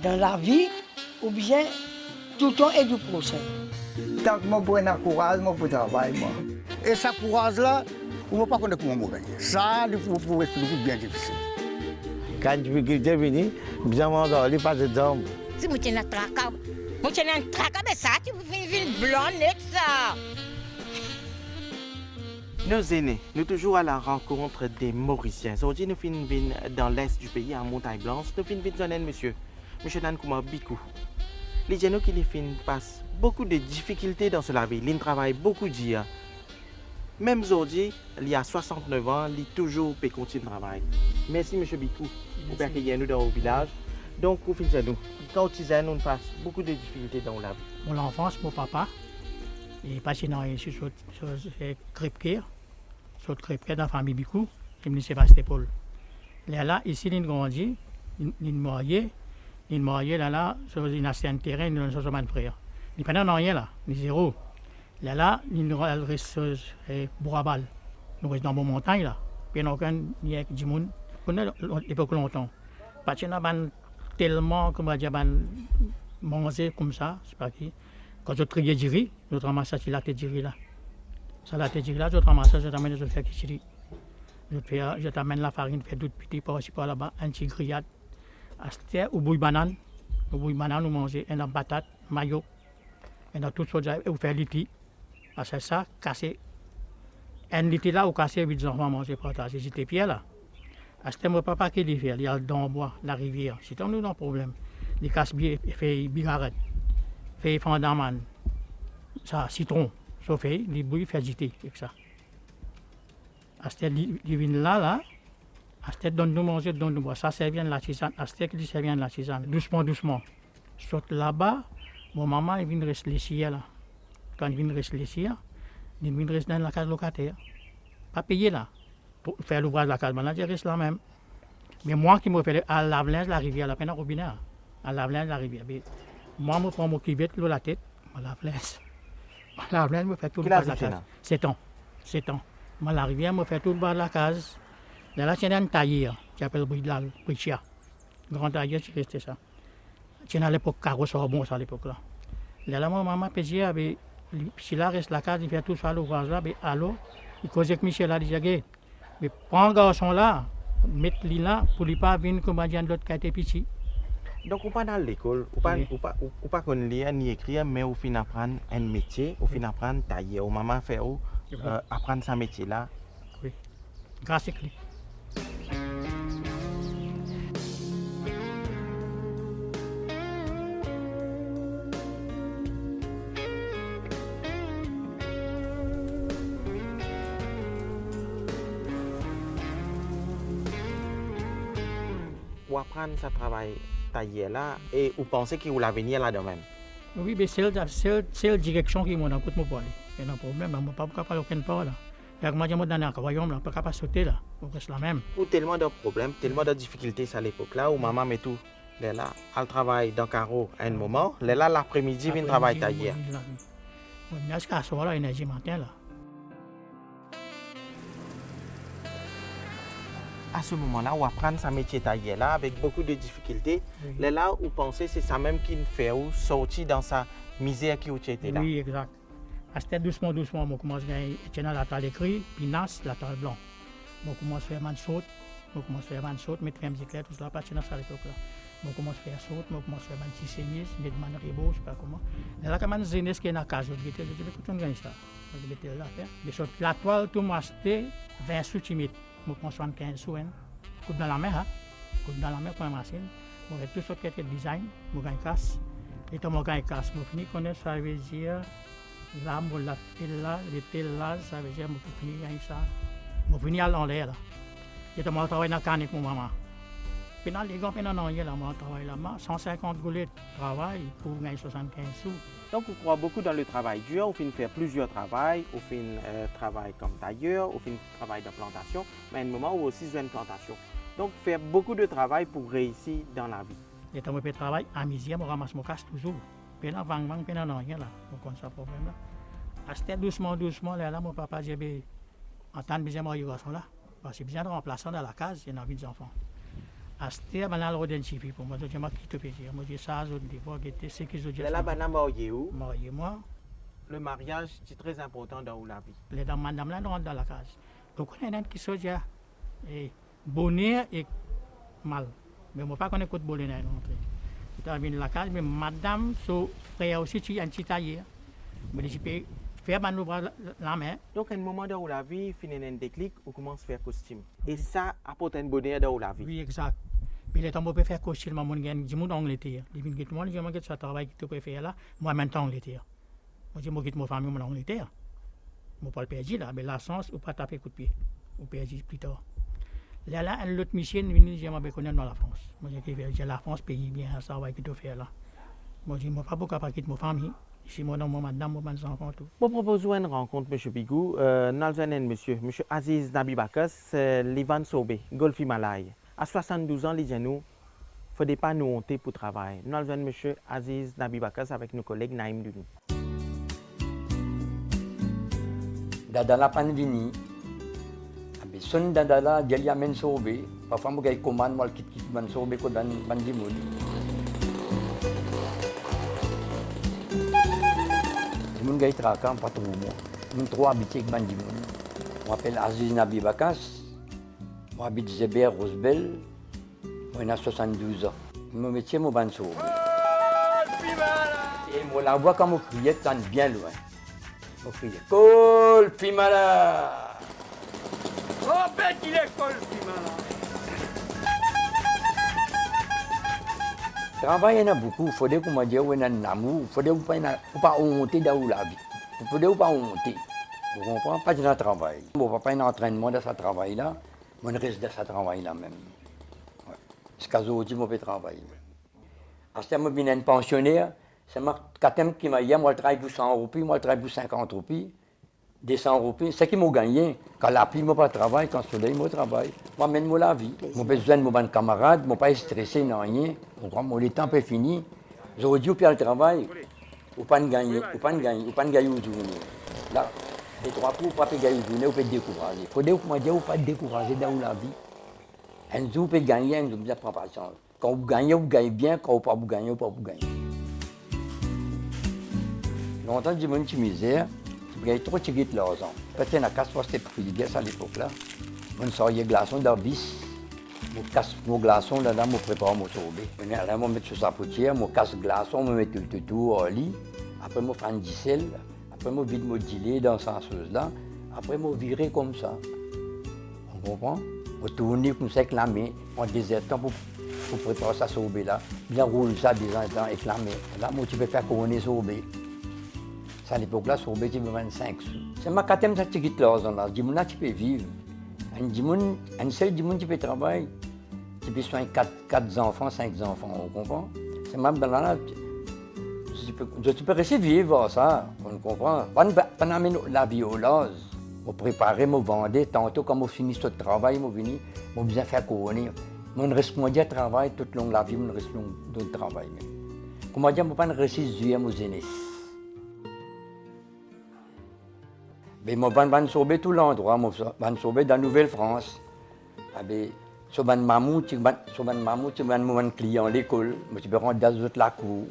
dans la vie, ou bien tout le temps est du procès. Tant que je prends un courage, je peux travailler. Et ce courage-là, on ne peut pas connaître comment gagner. Ça, il faut expliquer bien difficile. Quand la difficulté vient, bien manger, il passe dedans. Si je tiens un tracas, mais ça, tu fais une blonde avec ça. Nos aînés, nous toujours à la rencontre des Mauriciens. Aujourd'hui, nous finissons dans l'est du pays, en Montagne Blanche. Nous finissons dans monsieur Nankouma Bikou. Les gens qui les finissent passent beaucoup de difficultés dans cela vie. Ils travaillent beaucoup dur. Même aujourd'hui, il y a 69 ans, il toujours peut continuer de travailler. Merci, monsieur Bikou, pour accueillir nous dans le village. Donc, vous finissez nous. Quand nous nous faisons beaucoup de difficultés dans la vie. Mon enfance, mon papa, il est passé dans les crêpes sur dans la famille Bikou, et me Sébastopol. Là, ici, il grandit, il marié, là, sur un ancien terrain, il a un frère. Il n'y a pas rien là, il est zéro. Là, il reste Bourabal. Nous restons dans la montagne là. Puis il n'y a aucun du monde. On a l'époque longtemps. Parce qu'il y a tellement, comment dire, manger comme ça, c'est pas qui. Quand je triais du riz, je ramasse la tête du riz là. Ça la tête du riz là, je ramasse, je t'amène, je fais qui je t'amène la farine, je fais tout petit par ici par là-bas, un petit grillade. Asté ou bouille banane. Au bouille banane, on mange une patate, maillot. Et dans toutes sortes, on fait liti. C'est ça, casser. Un liti là, on casse 8 enfants manger partager. C'était pieds là. C'était mon papa qui dit faire. Il y a dans le bois, la rivière. C'est un autre problème. Il casse bien, il fait bigarette, il fait fondamane, ça, citron, sauf il bouille, il fait agiter avec ça. C'était il vient là. C'était donne nous manger, donne nous boire. Ça, ça vient de la tisane. C'était qui ça vient de la tisane. Doucement. Saute là-bas. Mon maman, il vient de rester ici, là. Quand il vient de rester ici, il vient de rester dans la case locataire. Pas payé là. Pour faire l'ouvrage de la case, maintenant, je reste là même. Mais moi qui me fais à Lavelinge, la rivière, la peine à robinet. À Lavelinge, la rivière. Mais moi, je prends mon cuvette, la tête, à Lavelinge, me fait tout le bas de la case. 7 ans. Moi, la rivière, me fait tout le bas de la case. Là, c'est un tailleur qui s'appelle Brichia. Grand tailleur, c'est resté ça. C'est à l'époque carrosse bon ça à l'époque là. Là, mon maman pesait avec si là reste la case, il fait tout ça l'ouvrage là, mais allô, il cause avec Michel là, il dit mais prends garçon là, mettre-le là pour lui pas venir comme dire l'autre qui a été petit. Donc, on pas dans l'école, on pas lire ni écrire, mais on finit apprendre un métier, on finit apprendre tailler. Au maman fait apprendre ce métier là. Oui. Grâce à lui. Ou apprendre ce travail taillé là et vous pensez qu'il y a l'avenir là-dedans même. Oui, mais c'est la direction qui m'a donné mon poil. Il y a un problème, je ne peux pas parler aucun parole. Moi, je suis dans un royaume, je ne peux pas sauter là. On reste là même. Pour tellement de problèmes, tellement de difficultés à l'époque là où maman met tout. Là, elle travaille dans le carreau à un moment. Là, l'après-midi, elle travaille taillé. Il y a ce cas là, l'énergie matin là. À ce moment-là, on apprend ce métier taillé là avec beaucoup de difficultés. Oui. Là, vous pensez c'est ça même qui nous fait sortir dans sa misère qui était là. Oui, exact. C'était doucement, je commence à faire la table écrite, pinasse, la table blanche. Je commence à faire man saute, mettre un musique tout ça, pas de à l'époque là. Je commence à faire saute, je commence à faire man tisémis, mettre man rebo, je sais pas comment. Là, quand je suis qui est dans la case, je dis, écoute, on gagne ça. Je vais là faire. Mais sur la toile, tout m'a acheté 20 sous timide. Je prends 75 sous, coupe dans la main, coupe dans la main pour la machine. Je fais tout ce qui est design, je gagne casse. Et quand je gagne casse, je finis connaître ça veut dire là, ça veut dire que je finis gagner ça. Je finis à l'enlever là. Et je travaille dans la canne pour maman. Puis dans les gars, je travaille là, 150 goulets de travail pour gagner 75 sous. Donc, on croit beaucoup dans le travail dur, on finit faire plusieurs travails, on finit travail comme tailleur, on finit travail de plantation, mais à un moment où aussi une plantation. Donc, faire beaucoup de travail pour réussir dans la vie. Et quand je fais travail à midi, je ramasse mon casse toujours. Puis là, puis là, non, rien là. Donc, on a ce problème là. C'était doucement, là, mon papa dit, en tant que deuxième garçon là, parce que bien de remplaçant dans la case, il y a envie des enfants. Asté banal rodentifi pour moi, je m'a quitté plaisir. Moi j'ai ça zone des fois qui était ce que je dis. Là, banane marié où? Marié moi. Le mariage, c'est très important dans la vie. Les dames, madame là, rentrent dans la case. Donc on a un qui se dit, bonheur et mal. Mais moi pas qu'on écoute bonheur dans l'entrée. Dans la case, mais madame, son frère aussi, tu as un petit taillé. Mais je peux faire la main. Donc, à un moment dans la vie, finit un déclic, on commence à faire costume. Et ça apporte un bonheur dans la vie. Oui, exact. Puis les temps, on peut faire costume, moi, je suis en Angleterre. Je suis en Angleterre, je suis travail que tu peux faire là. Moi, maintenant, en Angleterre. Moi, je quitte ma famille en Angleterre. Je ne peux pas le perdre là, mais la chance, ou pas taper coup de pied. Ou perdre plus tard. Là, un autre mission, je me connais dans la France. Moi, j'ai la France, pays bien, ça travail que tu fais là. Moi, je ne peux pas beaucoup quitter ma famille. Ici, moi, dans mon madame, mes enfants, tout. Je propose une rencontre, M. Bigou. Nous avons un monsieur, M. Aziz Nabibakas, Livan Sobé, Golf Himalaya. À 72 ans, les gens, il ne faut pas nous honter pour travailler. Nous avons M. Aziz Nabibakas avec nos collègues Naïm Dunou. Dadala panvini, abi sun dadala jeli amen sobe, parfois mo gay commande mal kit ban sobe ko dan bandimon. Mon gay traka patron mo. Mon trois habité bandimon. On m'appelle Aziz Nabibakas. Moi habite Zeber Rosebel. Moi j'ai 72 ans. Mon métier mo ban sobe. Et moi la voix comme on criait tant bien loin. On criait Col Pimala. Oh bête il est Col Pimala. Travail il y en a beaucoup, il faut dire qu'on m'a dit qu'il y a un amour, il faut dire qu'on ne peut pas honter dans la vie. Il faut dire qu'on ne peut pas honter. Vous comprenez? Pas de travail. Mon papa a un entraînement de ce travail-là, mon reste de ce travail-là même. Ouais. C'est qu'aujourd'hui, je peux travailler. Parce que je suis un pensionnaire, c'est quand qui m'a dit, moi je travaille pour 100 roupies, moi je travaille pour 50 roupies, 200 roupies. C'est qui m'a gagné. Quand la pluie, je pas travaille, quand le soleil, je travaille. Moi, je mène la vie. Je besoin de mon camarade, je ne suis pas stressé, non rien. Le temps est fini. Aujourd'hui, je le travail, je ne peux pas gagner, je ne peux pas gagner aujourd'hui. Là, les trois coups, je ne peux pas gagner aujourd'hui, je peux décourager. Il faut dire que je ne peux pas décourager dans la vie. Un jour, vous pouvez gagner, un jour, vous ne prenez pas de chance. Quand vous gagnez bien, quand vous ne gagnez pas, vous gagnez. Longtemps, je me suis misère. Il y a trop de choses qui l'argent. Peut-être que la casse c'était privilégié à l'époque-là. On sortait des glaçons dans le bis. Je casse mon glaçon, là, je prépare mon sorbet. Je me mets sur sa potière, je casse le glaçon, je mets tout au lit. Après, je fais un dissel. Après, je vide mon gilet dans cette chose-là. Après, je vire comme ça. On comprend? Je tourne comme ça avec la main, en désertant pour préparer sa sorbet-là. Bien roule ça des ans avec la main. Là, je peux faire couronner sorbet. À l'époque-là, sur le 25 sous. C'est ma quatrième qui quitte l'argent là. Je dis, tu peux vivre. Un seul dimanche, tu peux travailler. Tu peux soigner 4 enfants, 5 enfants, on comprend? C'est même dans là, tu peux rester vivre ça, on comprend? Pendant la violence, je préparais, je vendais, tantôt quand je finis ce travail, je venais, je besoin de faire couronner. Je reste mon travail toute la vie, je reste dans le travail. Comment dire, je ne peux pas rester juillet, je jeunesse. Mais je vais sauver tout l'endroit, je vais sauver dans la Nouvelle-France. Je vais mamou, je vais un client à l'école, je vais rentrer dans la cour.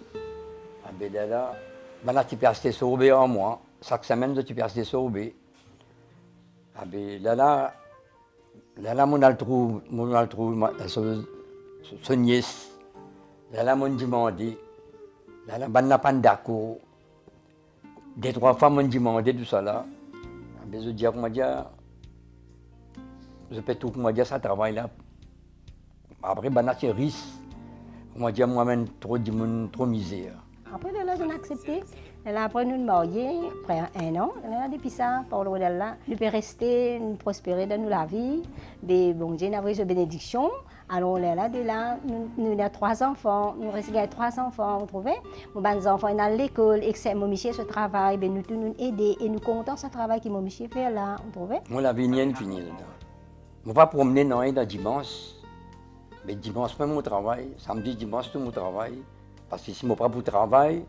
Là, tu peux rester sauvé en moi. Chaque semaine, tu peux rester sauvé. Là, je trouve son nièce. Là, je demandé. Là, je n'ai pas d'accord. 2-3 fois, je demandé tout ça là. Je dis, je peux tout dire, ça travaille là. Après, c'est risque. Moi-même, trop misère. Après, on a accepté. Après, nous nous marions, après 1 an. Depuis ça, pour le là, nous pouvons rester, nous prospérer dans la vie. Bon Dieu, nous avons une bénédiction. Alors là, nous avons 3 enfants, nous restons 3 enfants, vous trouvez? Mes enfants sont à l'école, et que mon monsieur se travaille, nous nous aider et nous comptons ce travail que mon monsieur fait là, vous trouvez? Moi, la vie n'est pas finie. Je ne vais pas promener dans dimanche, mais dimanche, même mon travail, samedi, dimanche, tout mon travail. Parce que si je ne vais pas pour le travail,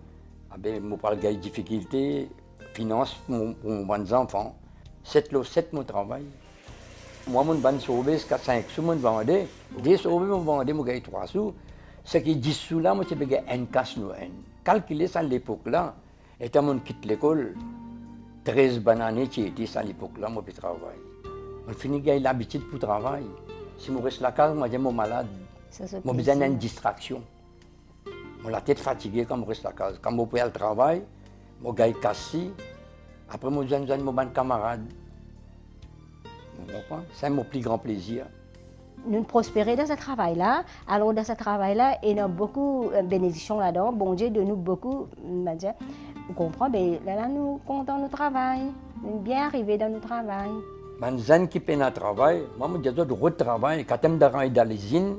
je ne vais pas gagner de difficultés, finance pour mes enfants. 7 mon travail. Moi, mon ban sauvé, c'est 5 sous, mon vendait. 10 sauvé, mon vendait, mon gagne 3 sous. Ce qui 10 sous là, moi, je paye un casse nous. Calculer ça à l'époque là, et quand on quitte l'école, 13 bananes qui étaient à l'époque là, moi, je travaille. On finit gagner l'habitude pour travailler. Si je reste à la case, moi, je suis malade. Moi, j'ai besoin d'une distraction. Moi, la tête fatiguée quand je reste à la case. Quand je vais au travail, je gagne cassé. Après, je suis un bon camarade. C'est mon plus grand plaisir. Nous prospérer dans ce travail-là. Alors, dans ce travail-là, il y a beaucoup de bénédictions là-dedans. Bon Dieu, de nous beaucoup. Vous comprenez? Mais là, nous comptons notre travail. Nous sommes bien arrivés dans notre travail. Les gens qui peuvent travailler, moi, je dis de travail. Quand je suis dans les usines,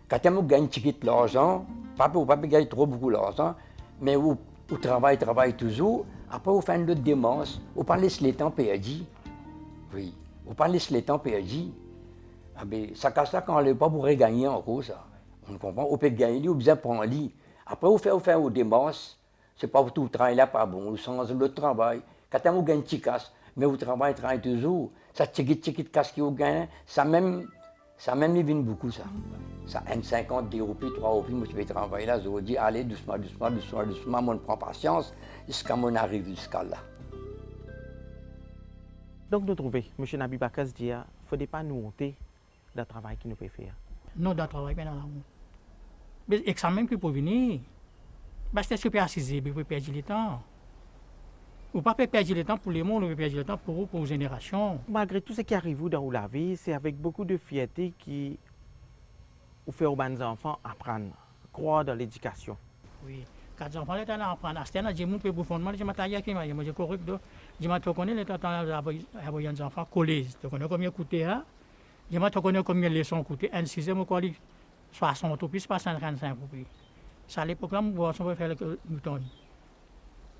quand je gagne un petit peu d'argent, papa gagne trop beaucoup d'argent, mais vous travaillez toujours. Après, vous faites une démence. Vous parlez de temps perdu. Oui. Vous parlez de temps perdu. Ah ben, ça casse là quand on ne pas pour gagner encore ça. On comprend. On peut gagner, on besoin prendre lit. Après, on fait au démence. C'est pas tout le travail là pas bon. On change le travail. Quand on gagne un petit casse, mais vous travaillez toujours. Ça petit casse qui vous gagne, ça même il vient beaucoup ça. Ça 1,50 €, 2 roupies, 3 roupies, moi je vais travailler là, je vous dis allez doucement, on prend patience jusqu'à mon arrive jusqu'à là. Donc, nous trouvons, M. Nabi Bakas dit, il ne faudrait pas nous honter du travail qu'il nous peut faire. Non, dans le travail, mais dans l'amour. Mais l'examen qui peut venir, c'est super assisé, mais vous perdre le temps. Vous ne pouvez pas perdre le temps pour les mondes, vous pouvez perdre le temps pour vous, pour vos générations. Malgré tout ce qui arrive dans la vie, c'est avec beaucoup de fierté que vous faites aux enfants apprendre, croire dans l'éducation. Oui. Quand les enfants sont là, apprendre à se tenir, j'ai mon peu fondement, j'ai matériel qui m'a dit correct, j'ai ma connais les temps avec les enfants collés, tu connais combien coûté hein? J'ai ma connais combien les leçons coûté, un sixième au collège 60 ou plus pas 135 ou plus. Ça à l'époque là, moi on va faire le Newton.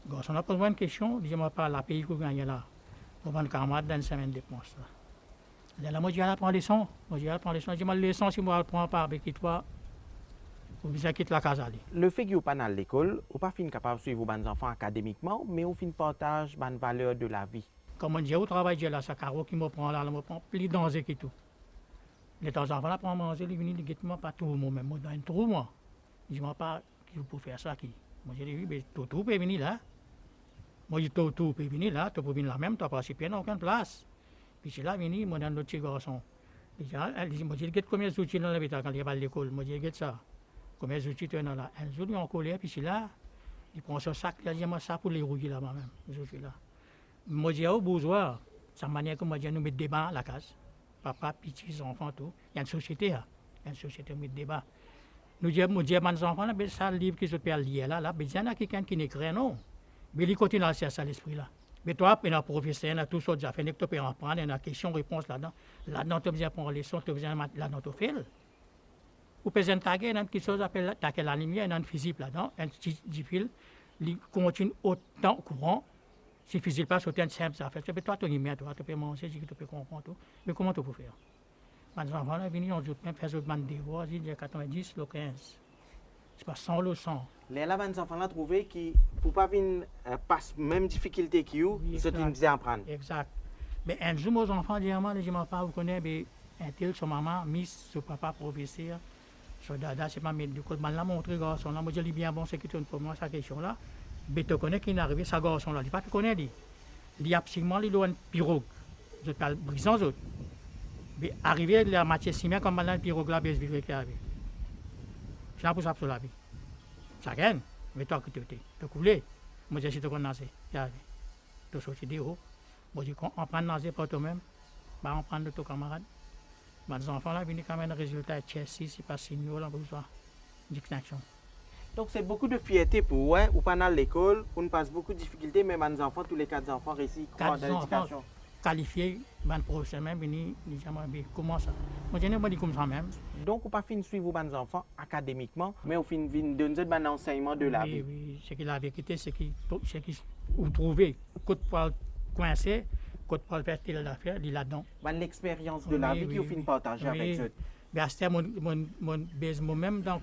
Quand on a posé une question, je ne pas la pays qu'on gagne là. On va un camarade dans une semaine de dépenses là. Là moi je vais apprendre les leçons, j'ai ma leçon si moi apprends pas avec toi. Vous quittez la case. Le fait que vous n'êtes pas à l'école, vous n'êtes pas capable de suivre vos enfants académiquement, mais vous partagez les valeurs de la vie. Comme on dit, au travail, j'ai là, ça carreau qui me prend là, me prend plus danger que tout. Les temps enfants là, pour manger, ils viennent, ils ne pas tout, moi-même, moi, dans un trou, moi. Je ne sais pas qui vous faire ça. Qui. Moi, j'ai dit, oui, mais tout peut venir là. Moi, je dis, tout peut venir là, tout peut venir là même, tu n'as pas si dans aucune place. Puis c'est là, venu, moi, dans notre petit garçon. Elle dit, moi, j'ai dit, combien d'outils dans l'hôpital quand il va à l'école? Moi, j'ai dit ça. Combien d'outils tu as là? Un jour, ils ont collé, puis c'est là, ils prennent ce sac, ils disent, ça pour les rouiller là-bas même, les outils là. Moi, j'ai au besoin, c'est la manière que moi, nous mettons des débats à la case. Papa, petits enfants, tout. Il y a une société là. Il y a une société où met des débats. Nous disons, mes enfants, là, ça, le livre que je peux lire là, il y en a quelqu'un qui n'écrit, non. Mais il continue à faire ça, l'esprit là. Mais toi, il y a un professeur, il y a tout ça, tu peux apprendre, il y a question-réponse là-dedans. Là-dedans, tu as besoin de prendre les leçons, tu as besoin de là-dedans, tu fais. Ou peut être taguer dans quelque chose appelle taguer la lumière dans un fusible là-dedans, un petit fil, il continue autant courant. Si le fusible passe, c'est simple ça fait. Tu peux toi tu peux manger, tu peux comprendre tout. Mais comment tu peux faire? Les enfants là viennent, on joue même faire des devoirs, il y a 90, le 15. C'est pas 100 le 100. Les enfants là trouvé qui pour pas venir passe même difficulté que vous, ils sont bien apprendre. Exact. Mais un jour mes enfants disent moi, je m'en pas vous connais mais un tel son maman, miss, son papa professeur. So dada, c'est pas mettre du coup, là montré garçon là, moi je dis bien bon c'est que pour moi sa question là. Mais tu connais qu'il est arrivé sa garçon là, il pas connaît dit. Il y a absolument il doit une pirogue. Je parle brisant autres. Mais arrivé la matière ciment comme maintenant pirogue là baisse vivre qui arrive. C'est pour ça la vie. Ça gagne, mais toi que tu te couler. Moi je suis te connaissé, il arrive. Tu sorti de haut. Moi je on prend nager pour toi-même. Bah on prend de ton camarade. Les enfants là viennent quand même un résultat Chelsea, c'est pas signal là pour ça. Distinction. Donc c'est beaucoup de fierté pour vous, hein? Ou pas à l'école, on passe beaucoup de difficultés, mais les enfants, tous les 4 enfants réussissent dans l'éducation. Qualifiés, les professeurs même viennent dire comment ça. Moi je n'ai pas dit comme ça même. Donc on pas fin suivre vos enfants académiquement, mais on fin donner un enseignement de la vie. Oui, c'est que la vérité, c'est que vous trouvez, quand vous coincé. Quand on fait telle affaire, il est là-dedans. L'expérience de la vie qui vous partager avec eux. Mais c'était moi-même, dans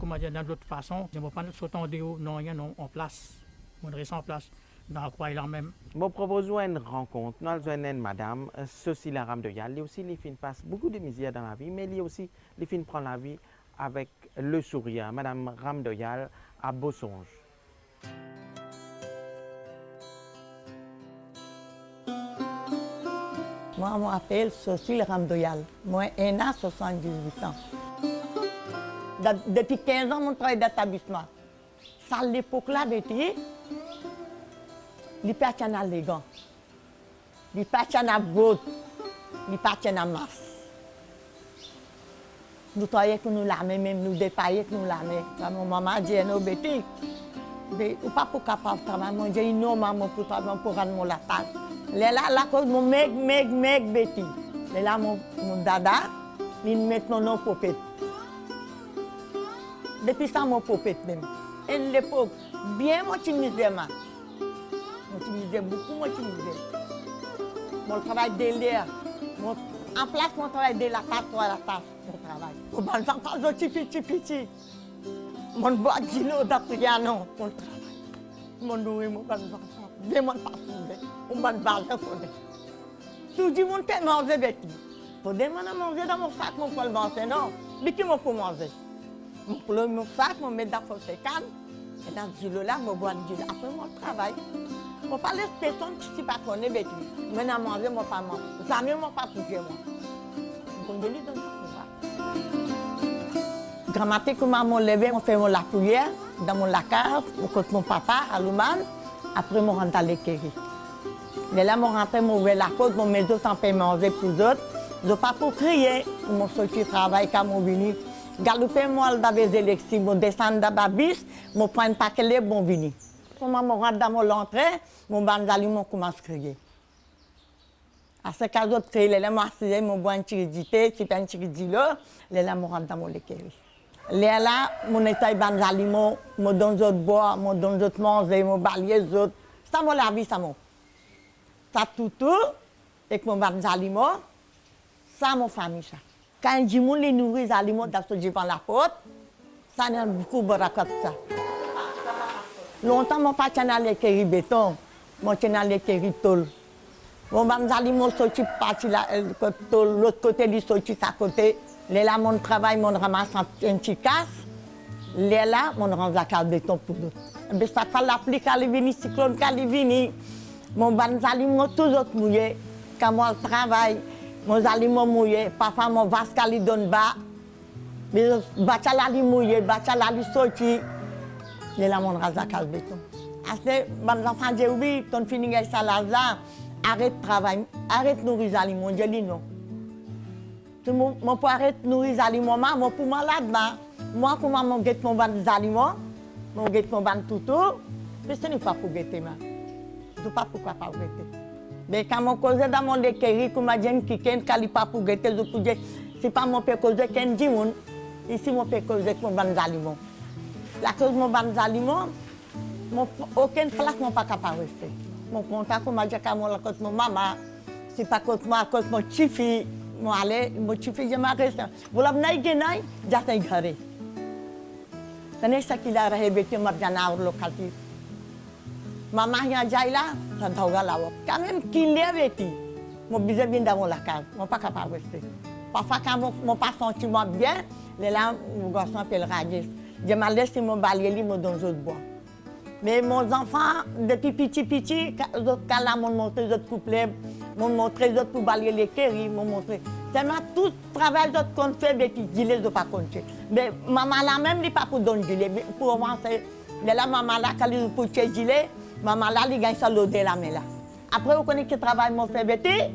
l'autre façon, je ne vais pas sauter en dehors, non, en place. Je reste en place. dans quoi il en même. Je propose une rencontre. Nous avons une madame, ceci la rame de Yal. Il aussi, les filles passent beaucoup de misère dans la vie, mais il aussi, les filles prennent la vie avec le sourire. Madame Rame de Yal à Bossonge. Moi, je m'appelle Cécile Ramdoyal. Moi, j'ai 78 ans. Depuis 15 ans, je travaille d'établissement. Ça, à l'époque-là, il partait à l'élégant. Il partait à brode. Il partait à masse. Nous travaillions avec nous l'armée, même nous dépaillons avec nous l'armée. Mon maman dit, non, Betty, ou pas pour capable de travailler. Moi, j'ai dit, non, maman, pour travailler, pour rendre la tâche. Là, cause mon mec, Betty. Là, mon dada, il met mon nom popette. Depuis ça, mon popette même. Et l'époque, bien m'optimisé, moi. M'optimisé beaucoup, m'optimisé. Mon travail de l'air. En place, mon travail de la tasse pour la tasse. Mon travail. Mon enfant, je suis petit. Mon bois de gino d'Apriano, mon travail. Mon nourri, mon bon enfant. Bien, mon passe. On va te tout le monde peut manger avec lui. Pour demander manger dans mon sac, mon poil manger, non. Mais qui m'a pour manger? Mon sac, mon met dans le canne. Et dans ce là je bois du gilo. Après, mon travail. Je ne parle de personne qui ne pas connaît avec lui. Maintenant, manger, mon pas manger. Les amis, mon pas toucher, moi. Je vais lui donner ça. Grammatique, comment je me levé, je fais la prière dans mon lacard, côté mon papa, à Louman. Après, je rentre à l'écurie. Mais là, je rentre, je ouvre la porte, je mets d'autres en paiement pour les autres. Je ne pas pour crier, je suis sorti travail quand je suis venu. Galoper moi dans les élections, je descends dans la bus, je prends un paquet de bon vini. Quand je rentre dans mon entrée, mon bandali commence à crier. À ce cas, je crie, là, je bois un tiridité, si pas un tiridilo, là, je rentre dans mon écurie. Là, mon état bandali, je donne d'autres bois, je donne d'autres manger, je balaye d'autres. Ça, c'est la vie, ça, moi. Ça tout, avec mon bandali, ça, mon famille, ça. Quand je dis que les nourris les aliments dans ce devant la porte, ça n'a beaucoup de raconte ça. Longtemps, mon père était dans l'écurie béton, moi j'étais dans l'écurie tôle. Mon aliments sorti parti l'autre côté, il sorti à côté. Là, mon travail, mon ramasse un petit casse. Là, mon range la carte béton pour l'autre. Mais ça fait la pluie quand il vient, le cyclone quand il vient. Mon aliments toujours mouillés. Quand moi je travaille, mon aliments mouillés. Parfois, mon vasque lui donne bas. Mais bachala lui mouillé, bachala lui sorti. Là, mon range la carte béton. Après, mes enfants disent oui, ton fini avec ça là, arrête de travailler, arrête de nourrir les aliments. Je dis non. Mon pour arrêter de nourrir les aliments, mon pour malade, moi, comment mon guette mon ban des aliments, mon guette mon ban tout, mais ce n'est pas pour guetter, je ne sais pas pourquoi pas guetter. Mais quand mon cause dans mon écurie, comme je dis, qui n'est pas pour guetter, je peux dire, c'est pas mon père cause qui dit, ici mon père cause mon ban des aliments. La cause mon ban des aliments, aucune place n'est pas capable de rester. Mon contact, comme je dis, quand je suis mon maman, c'est pas contre moi, contre mon chifi. Moi, allez, mon chifi, je m'arrête. Vous l'avez dit, j'ai garé. C'est ça qu'il a répété, ma bien à localité. Maman, il y a déjà là, ça doit là. Quand même qu'il est vêtu, mon bisou vient dans la case, je ne suis pas capable de rester. Parfois, quand mon pas senti bien, là, mon garçon appelle Ragis. Je m'en laisse mon balai, je me donne d'autres bois. Mais mon enfant, depuis petit, quand là, m'ont montré les autres couplets, m'ont montré les autres pour balayer les kéris, m'ont montré. C'est tout le travail qu'on fait, mais qui dit les autres pas compter. Mais maman là même, il n'est pas pour donner gilet, pour avancer. Mais là, maman là, quand il pour tuer gilet, maman là, il gagne ça l'odeur là, mais là. Après, vous connaissez que travail mon fait bêter.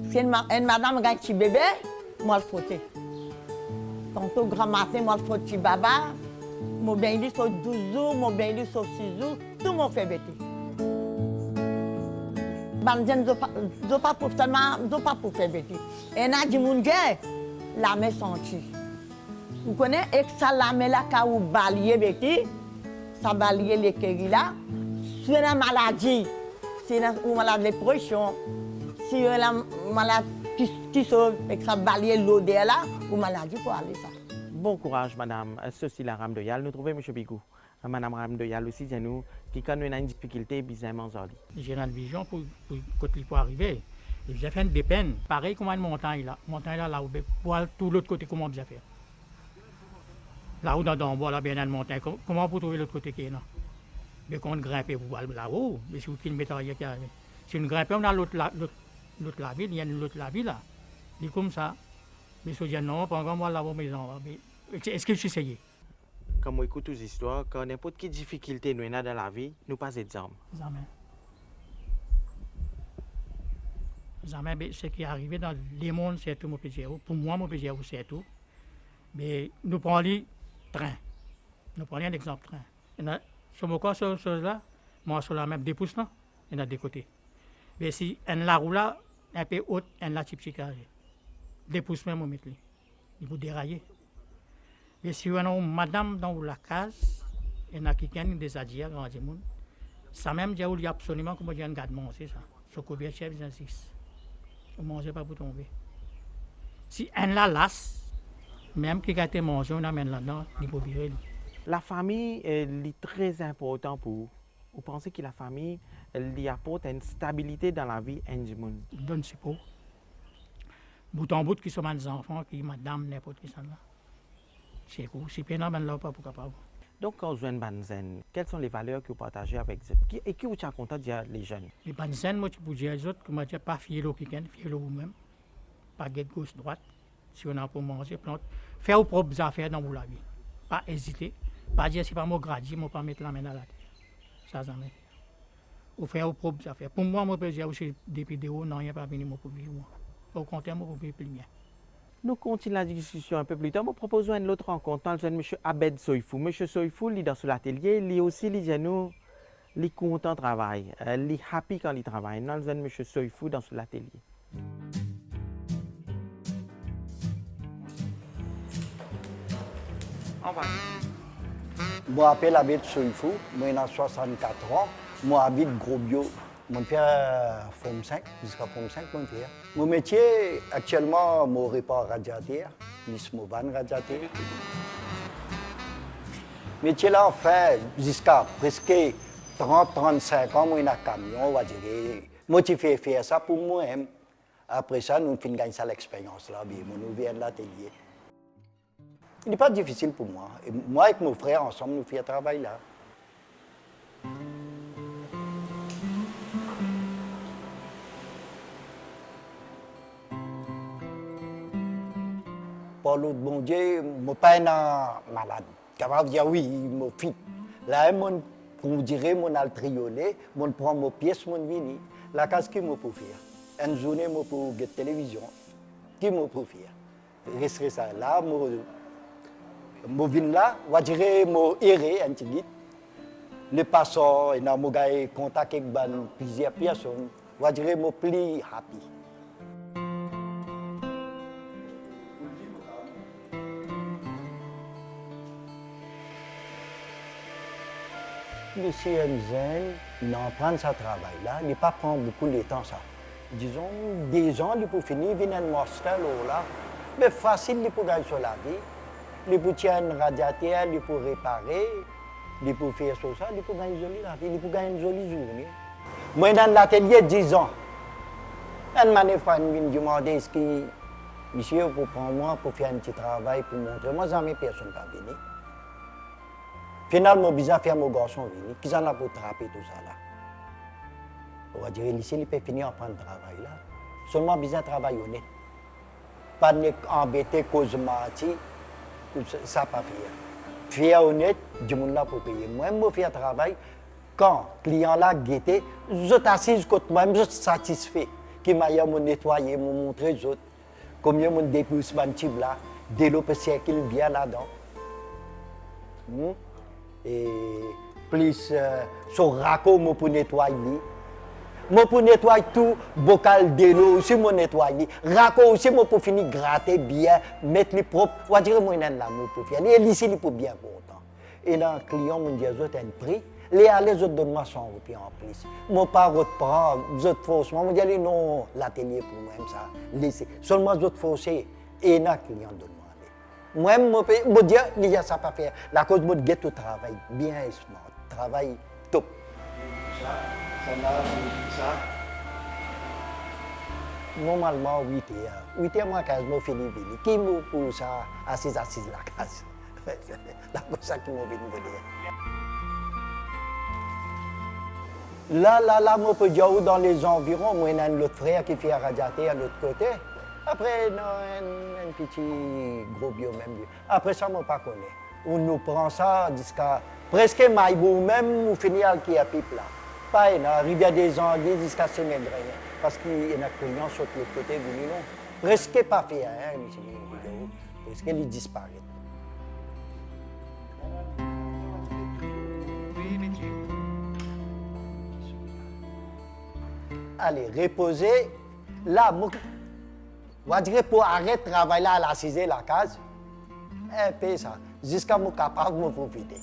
Si une madame gagne petit bébé, moi, je frotte. Tantôt, grand matin, moi, je frotte petit baba. Mon bain lit sur 12 jours, mon bain lit sur 6 jours, tout mon fait bêter. Je ne pas pour faire bêter. Et là, je me dis, la main sentie. Vous connaissez, et ça, la main là, quand vous balayez bêter, ça balaye les kéris là. Si vous avez une maladie, si vous avez une maladie de pression, si vous avez une maladie qui sauve, et que ça balaye l'odeur là, vous maladie pour aller ça. Bon courage, madame. Ceci la rame de Yal. Nous trouvons M. Bigou Madame Ramdoyal aussi, nous, qui quand on a une difficulté, bizarrement, Zoli. J'ai une vision pour quand il faut arriver. J'ai fait des peines, pareil comme une montagne là. Montagne là, où pour aller tout l'autre côté, comment j'ai fait. Là où dans le bois, là, bien dans la montagne, comment pour trouver l'autre côté qui est là? Mais quand on grimpe pour aller là-haut, mais si vous filmez qui arrive. Si on grimpe, on a l'autre la ville, il y a l'autre la ville là. C'est comme ça. Mais si on dit non, pas encore moi là-haut maison. Est-ce que je suis essayé? Quand on écoute toutes les histoires, quand n'importe quelle difficulté nous avons dans la vie, nous pas des armes. Jamais, ce qui est arrivé dans les mondes, c'est tout mon plaisir. Pour moi, mon plaisir, c'est tout. Mais nous prenons le train. Nous prenons un exemple train. Sur mon corps, là, moi, sur la même des pouces, là, il y en a des côtés. Mais si on la roule là, un peu haute, on la type carré. Des pouces même, on met les. Il faut dérailler. Mais si on a une madame dans la case, il y a quelqu'un des adieux, grand monde. Ça même, il y a absolument comme il y a un garde manger ça. Sur combien de chefs, il y a 6. On ne mange pas pour tomber. Si on la lasse, même qui a été mangé, on amène là-dedans, il faut virer. La famille est très importante pour vous. Vous pensez que la famille elle apporte une stabilité dans la vie du monde? Donne c'est pas. Bout en bout qui sont des enfants, qui madame n'importe qui sont là. C'est cool. Si bien là, pas pour capable. Donc, quand vous êtes banzen, quelles sont les valeurs que vous partagez avec eux? Et qui vous êtes content de dire les jeunes? Les banzen, moi, je peux dire aux autres que moi, je ne pas fier au week-end, fier au vous-même. Pas de gauche-droite. Si on a pour manger, faire vos propres affaires dans la vie. Pas hésiter. Pas dire, c'est pas mon gradier, je ne pas mettre la main dans la terre. Ça, jamais. Ou faire vos propres affaires. Pour moi, je peux dire aussi des vidéos, non, il n'y a pas venu pour vivre. Au contraire, je peux vivre plus bien. Nous continuons la discussion un peu plus tard. Nous proposons une autre rencontre. Nous avons M. Abed Soifou. M. Soifou, il est dans l'atelier. Il est aussi, il est content de travail. Il est happy quand il travaille. Nous avons M. Soifou dans l'atelier. On va. Je m'appelle Abed Soifou. Moi, j'ai 64 ans. Moi, j'habite Gros Bio. Mon père forme 5, jusqu'à forme 5, mon père. Mon métier, actuellement, je répare radiateur, je van radiateur. Métier là, en fait, jusqu'à presque 30-35 ans, moi, j'ai un camion, on va dire. Moi, je fais faire ça pour moi-même. Après ça, nous finissons gagner l'expérience là, nous venons de l'atelier. Il n'est pas difficile pour moi. Et moi, avec mon frère, ensemble, nous faisons un travail là. Par l'autre bon Dieu, je ne suis pas malade. Capable de dire oui, je suis fit. Là, pour dire, mon altriolet, je prends mes pièces, mon vini. La case qui me peut faire. Une journée, je peux regarder la télévision. Qui me peut faire. Rester ça là, je viens là, je dirais, je erré un petit peu. Les passants, et je contact avec plusieurs personnes. Je dirais, je suis plus happy. Monsieur Mzen, il prend sa travail là, il ne pas prendre beaucoup de temps ça. Disons, des ans, il peut finir, il vient un master là. Mais facile, il peut gagner sur la vie. Il peut tirer un radiateur, il peut réparer, il peut faire ça, il peut gagner une jolie la vie, il peut gagner une jolie journée. Moi, dans l'atelier, 10 ans. Un manœuvre me demandait est-ce que monsieur, pour prendre moi, pour faire un petit travail, pour montrer. Moi, jamais personne ne va venir. Finalement, je vais faire mon garçon venir. Qui en a pour trapper tout ça là? On va dire, ici, il peut finir en prendre le travail là. Seulement, besoin de travail honnête. Pas embêter, cause menti, ça pas faire. Faire honnête, du monde là pour payer. Moi, je fais un travail. Quand le client là guetté, je suis assis contre moi, je suis satisfait. Qui m'a nettoyé, m'a montré aux autres. Combien de dépousse type là, développer siècle bien là-dedans. Et plus sur raco moi pour nettoyer. Moi pour nettoyer tout bocal de l'eau aussi moi nettoyer. Raco aussi moi pour finir gratter bien, mettre les propres. On va dire moi nan l'amour pour faire. Et ici il pour bien content. Et dans le client mon dit autres un prix. Les autres donnent moi 100 roupies en plus. Moi pas reprendre, les autres forcément moi dis non l'atelier pour moi ça. Laissez. Seulement les autres forcés et dans le client donne moi. Moi, je dis, il y a ça pas faire. La cause, je dis, tout travail bien et smart. Travail top. Ça. Normalement, 8 heures. 8 heures, moi, quand je finis, qui me pousse à assise la case. La cause, ça qui m'a dit. Là, moi, peux dire dans les environs, moi, il y a un autre frère qui fait un radiateur à l'autre côté. Après, non, un petit gros bio même. Après ça, moi, pas connais. On nous prend ça jusqu'à presque Maïbou, même, on finit à qui a pipe là. Pas une rivière des Anglais jusqu'à Sénégal. Parce qu'il y a un client sur l'autre côté, non. Presque pas fait, hein, presque il disparaît. Allez, reposer. Là, on va dire pour arrêter de travailler là, à la 6 la case. Un peu ça. Jusqu'à mon capable de profiter.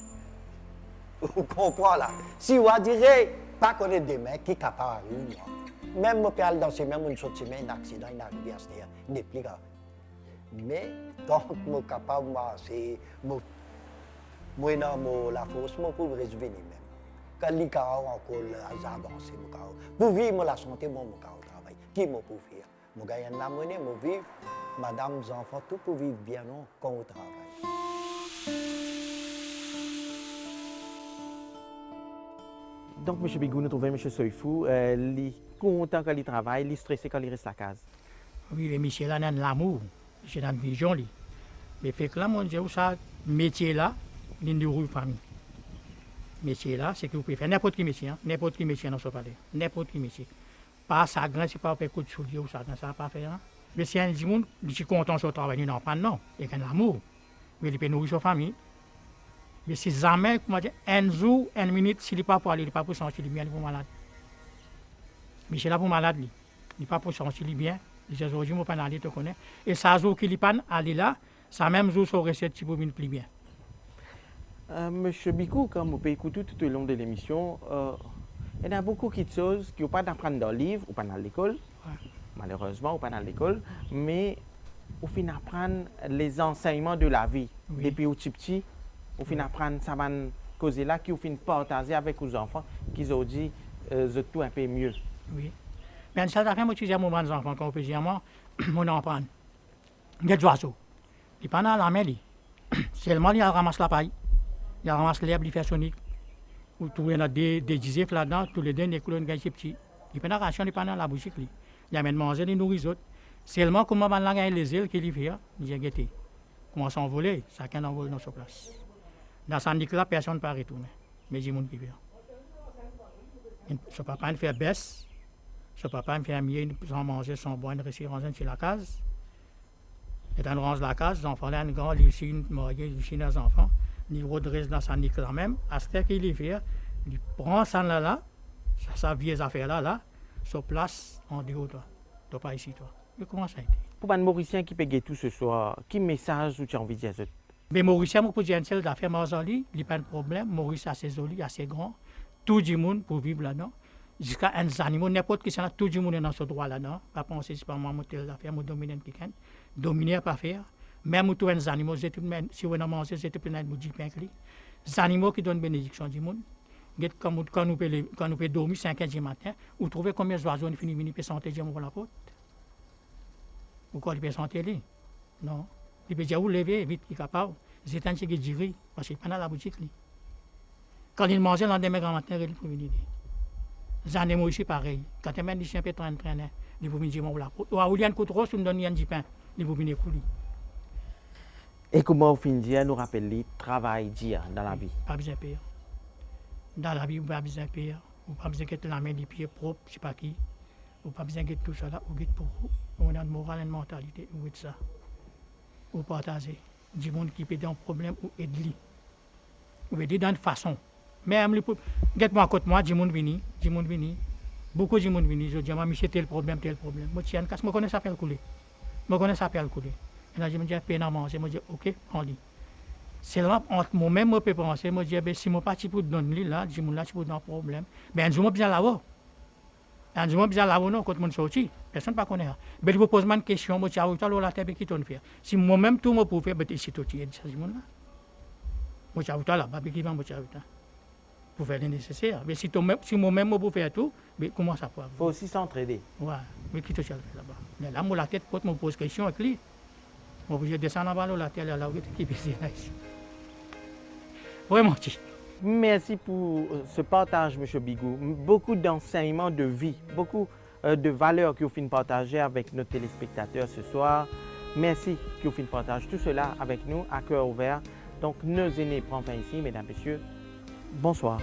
Vous comprenez là? Si on va dire, pas connaître des mecs qui sont capables de même mon père dans ces mêmes, une semaine, un accident, il arrive à se dire, il n'est plus grave. Mais tant que je suis capable, c'est moi, la force, je peux résoudre même. Quand les cas encore avancé, pour vivre la santé, mon travail, qui m'a pour faire? Je gagne la monnaie, je vivre, madame, les enfants, tout pour vivre bien quand on travaille. Donc, M. Bigou, nous trouvons M. Soifou, il est content quand il travaille, il est stressé quand il reste à la case. Oui, mais monsieur là, il a de l'amour, il a une vision. Mais fait que là, mon Dieu, ça, métier là, il nourrit la famille. Métier là, c'est que vous pouvez faire n'importe quel métier, n'importe quel métier dans ce palais, n'importe quel métier. Pas ça grand, c'est pas faire coup de soulier ou ça grand, ça va pas faire. Mais si un dit, je suis content de ce travail, il n'en pas non, il a de l'amour. Mais il peut nourrir sa famille. Mais si jamais, comment dire, un jour, une minute, s'il n'est pas pour aller, il n'est pas pour sentir bien, il est pour malade. Mais c'est là pour malade, il n'est pas pour sentir bien. Il dit aujourd'hui, je ne peux pas aller, tu connais. Et ça jour qu'il n'est pas aller là, ça même jour, ça recette, tu peux venir plus bien. Monsieur Bicou, quand vous pouvez écouter tout au long de l'émission, il y a beaucoup de choses qui n'ont pas d'apprendre dans le livre ou pas dans l'école. Ouais. Malheureusement, ou pas dans l'école. Mais au final, apprendre les enseignements de la vie. Oui. Depuis au petit, au final, apprendre ça va causer là, qui au final partager avec les enfants, qui ont dit tout un peu mieux. Oui. Mais ça fait moi, tu dis à mon enfant, quand on peut dire moi, mon enfant, il y a des oiseaux. Il n'est pas dans la mer, seulement il ramasse la paille, il ramasse l'herbe, il fait sonique. Ou tout il y a des gisifs là-dedans, tous les deux, les couleurs, les petits. Il n'est pas dans la ration, il n'est pas dans la boutique. Il amène manger, il nourrit les autres. Seulement, comment on a les ailes qu'il fait, il a guetté. Comment s'envoler, chacun envole dans sa place. Dans sa nique là, personne ne peut retourner. Mais il y a des gens qui vivent. Son papa il fait baisse, son papa il fait mieux sans manger, sans boire, il reste rangé sur la case. Et dans la case, les enfants là, un grand, il ici, une mariée, ici, des enfants, il redresse dans sa nique là même. À ce qu'il y fait, il prend ça là, sa vieille affaire là, sur place, en dehors toi. Tu pas ici toi. Mais comment ça a été? Pour un Mauricien qui paye tout ce soir, quel message tu as envie de dire? Mais Mauricien, je peux dire une seule d'affaires, il n'y a pas de problème. Maurice assez joli, assez grand. Tout le monde pour vivre là-dedans. Jusqu'à un animal, n'importe qui, tout le monde est dans ce droit là-dedans. Pas penser si pas moi, telle affaire, moi dominer quelqu'un. Dominer, pas faire. Même tous les animaux, si on a mangé, c'est plein de bougies pain. Les animaux qui donnent bénédiction du monde. Quand nous pouvons dormir 5 heures du matin, vous trouvez combien d'oiseaux qui finissent par santé pour la porte? Ou quoi, ils peuvent santé? Non. Ils peuvent dire, vous levez, vite, il est capable. C'est un qui dirait, parce qu'il n'est pas dans la boutique. Quand ils mangent, le lendemain, grand matin, ils peuvent venir. Les animaux ici, pareil. Quand ils mènent ici un peu de train, ils peuvent venir dire, la porte. Ou à Oulian Coutros, ils nous donnent du pain, ils peuvent venir couler. Et comment au fin de dire, nous rappelle le travail d'hier dans la vie? Pas besoin de pire. Dans la vie, vous n'avez pas besoin de pire. Vous n'avez pas besoin de la main des pieds propres, je ne sais pas qui. Vous n'avez pas besoin de tout ça là, vous pour vous. On a une morale et une mentalité, vous êtes ça. Vous partagez. Du monde qui peut un problème ou aider. Vous aider dans une façon. Même moi à côté moi, du monde vini. Beaucoup de monde vini. Je dis, moi, c'est tel problème. Moi, tiens, je connais ça faire couler. Et là, je me dis, peine à manger. Je me dis, ok, on lit. C'est là, moi-même, je peux penser, je me dis, si je ne suis pas pour donner là, je suis là, pour un problème. Mais je suis bien là-haut. Je suis bien là-haut, non, quand je suis sorti. Personne ne connaît. Mais je vous pose une question, moi, je la tête qui tourne faire. Si moi-même, tout me pouvait faire, ici, tout est ça, moi, je là, qui va me pour faire le nécessaire. Mais si moi-même, je peux faire tout, mais comment ça peut? Il faut aussi s'entraider. Ouais, mais qui te fait là-bas? Mais là, moi, la tête, quand je me pose question avec lui, moi, je descends en bas, la tête, là, qui est là ici. Vraiment, Merci pour ce partage, M. Bigou. Beaucoup d'enseignements de vie, beaucoup de valeurs que vous finissez partager avec nos téléspectateurs ce soir. Merci que vous finissez partager tout cela avec nous à cœur ouvert. Donc, nos aînés prennent fin ici, mesdames, messieurs. Bonsoir.